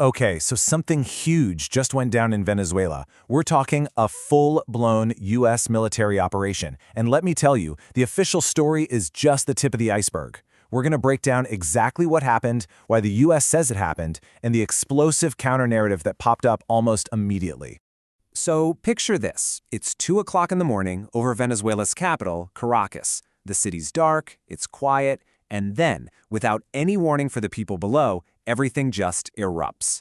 Okay, so something huge just went down in Venezuela. We're talking a full-blown U.S. military operation. And let me tell you, the official story is just the tip of the iceberg. We're going to break down exactly what happened, why the U.S. says it happened, and the explosive counter-narrative that popped up almost immediately. So picture this. It's 2 o'clock in the morning over Venezuela's capital, Caracas. The city's dark, it's quiet, and then, without any warning for the people below, everything just erupts.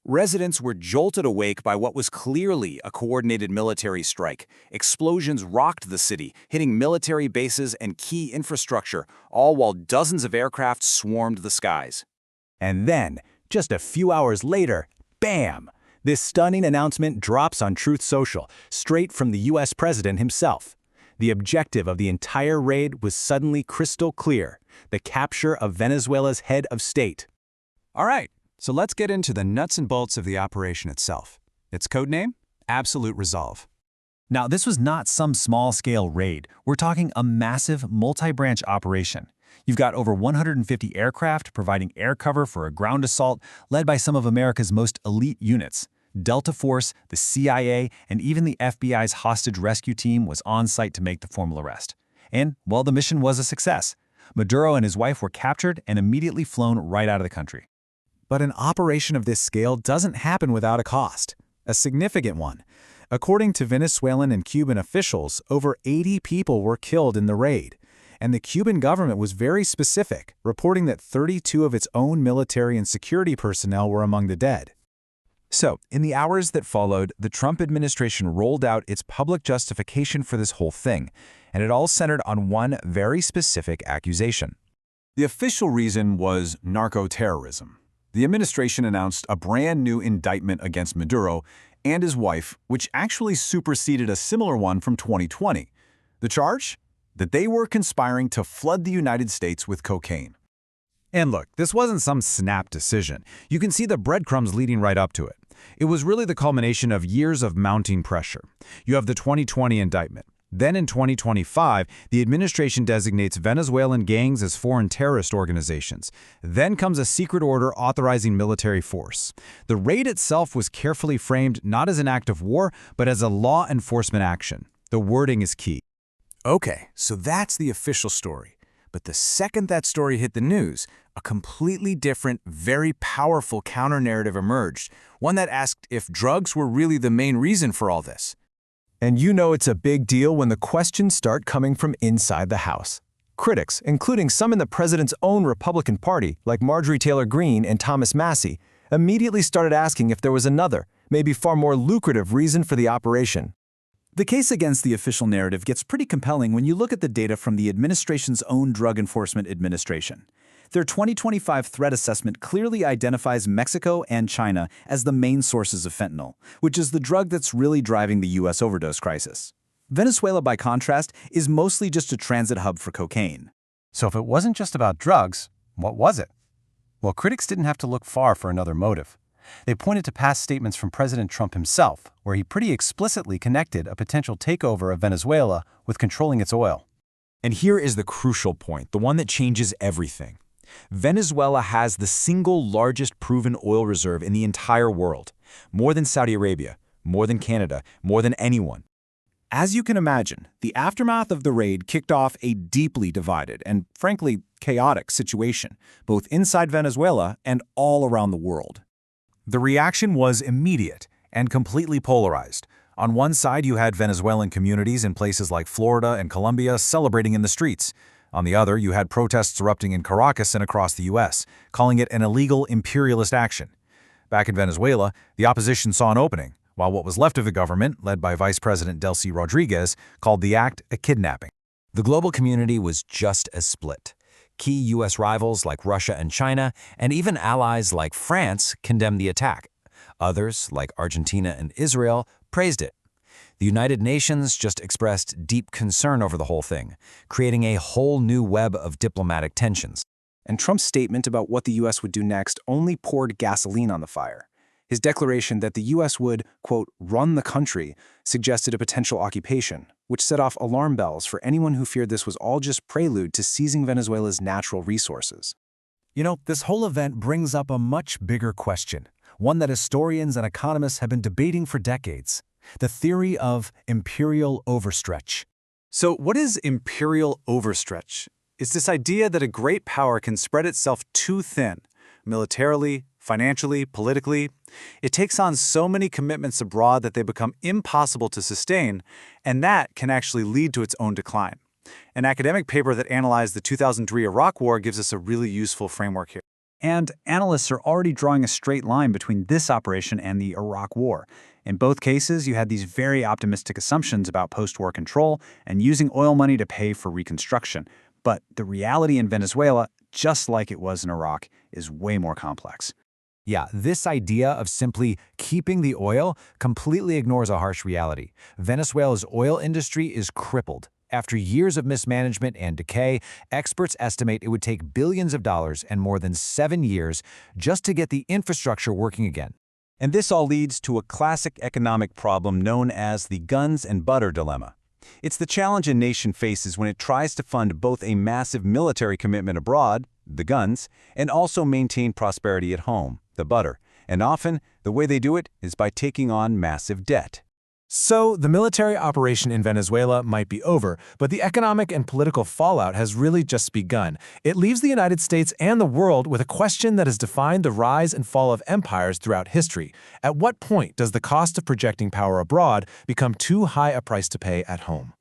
Residents were jolted awake by what was clearly a coordinated military strike. Explosions rocked the city, hitting military bases and key infrastructure, all while dozens of aircraft swarmed the skies. And then, just a few hours later, bam! This stunning announcement drops on Truth Social, straight from the U.S. president himself. The objective of the entire raid was suddenly crystal clear: the capture of Venezuela's head of state. All right, so let's get into the nuts and bolts of the operation itself. Its codename? Absolute Resolve. Now, this was not some small-scale raid. We're talking a massive, multi-branch operation. You've got over 150 aircraft providing air cover for a ground assault led by some of America's most elite units. Delta Force, the CIA, and even the FBI's hostage rescue team was on site to make the formal arrest. And, well, the mission was a success. Maduro and his wife were captured and immediately flown right out of the country. But an operation of this scale doesn't happen without a cost, a significant one. According to Venezuelan and Cuban officials, over 80 people were killed in the raid. And the Cuban government was very specific, reporting that 32 of its own military and security personnel were among the dead. So, in the hours that followed, the Trump administration rolled out its public justification for this whole thing, and it all centered on one very specific accusation. The official reason was narco-terrorism. The administration announced a brand new indictment against Maduro and his wife, which actually superseded a similar one from 2020. The charge? That they were conspiring to flood the United States with cocaine. And look, this wasn't some snap decision. You can see the breadcrumbs leading right up to it. It was really the culmination of years of mounting pressure. You have the 2020 indictment. Then in 2025, the administration designates Venezuelan gangs as foreign terrorist organizations. Then comes a secret order authorizing military force. The raid itself was carefully framed not as an act of war, but as a law enforcement action. The wording is key. Okay, so that's the official story. But the second that story hit the news, a completely different, very powerful counter-narrative emerged, one that asked if drugs were really the main reason for all this. And you know it's a big deal when the questions start coming from inside the House. Critics, including some in the president's own Republican Party, like Marjorie Taylor Greene and Thomas Massie, immediately started asking if there was another, maybe far more lucrative reason for the operation. The case against the official narrative gets pretty compelling when you look at the data from the administration's own Drug Enforcement Administration. Their 2025 threat assessment clearly identifies Mexico and China as the main sources of fentanyl, which is the drug that's really driving the U.S. overdose crisis. Venezuela, by contrast, is mostly just a transit hub for cocaine. So if it wasn't just about drugs, what was it? Well, critics didn't have to look far for another motive. They pointed to past statements from President Trump himself, where he pretty explicitly connected a potential takeover of Venezuela with controlling its oil. And here is the crucial point, the one that changes everything. Venezuela has the single largest proven oil reserve in the entire world, more than Saudi Arabia, more than Canada, more than anyone. As you can imagine, the aftermath of the raid kicked off a deeply divided and, frankly, chaotic situation, both inside Venezuela and all around the world. The reaction was immediate and completely polarized. On one side, you had Venezuelan communities in places like Florida and Colombia celebrating in the streets. On the other, you had protests erupting in Caracas and across the U.S., calling it an illegal imperialist action. Back in Venezuela, the opposition saw an opening, while what was left of the government, led by Vice President Delcy Rodriguez, called the act a kidnapping. The global community was just as split. Key U.S. rivals like Russia and China, and even allies like France, condemned the attack. Others, like Argentina and Israel, praised it. The United Nations just expressed deep concern over the whole thing, creating a whole new web of diplomatic tensions. And Trump's statement about what the U.S. would do next only poured gasoline on the fire. His declaration that the U.S. would, quote, run the country, suggested a potential occupation, which set off alarm bells for anyone who feared this was all just prelude to seizing Venezuela's natural resources. You know, this whole event brings up a much bigger question, one that historians and economists have been debating for decades: the theory of imperial overstretch. So what is imperial overstretch? It's this idea that a great power can spread itself too thin, militarily, financially, politically. It takes on so many commitments abroad that they become impossible to sustain, and that can actually lead to its own decline. An academic paper that analyzed the 2003 Iraq War gives us a really useful framework here. And analysts are already drawing a straight line between this operation and the Iraq War. In both cases, you had these very optimistic assumptions about post-war control and using oil money to pay for reconstruction. But the reality in Venezuela, just like it was in Iraq, is way more complex. Yeah, this idea of simply keeping the oil completely ignores a harsh reality. Venezuela's oil industry is crippled. After years of mismanagement and decay, experts estimate it would take billions of dollars and more than 7 years just to get the infrastructure working again. And this all leads to a classic economic problem known as the guns and butter dilemma. It's the challenge a nation faces when it tries to fund both a massive military commitment abroad, the guns, and also maintain prosperity at home, the butter. And often, the way they do it is by taking on massive debt. So, the military operation in Venezuela might be over, but the economic and political fallout has really just begun. It leaves the United States and the world with a question that has defined the rise and fall of empires throughout history. At what point does the cost of projecting power abroad become too high a price to pay at home?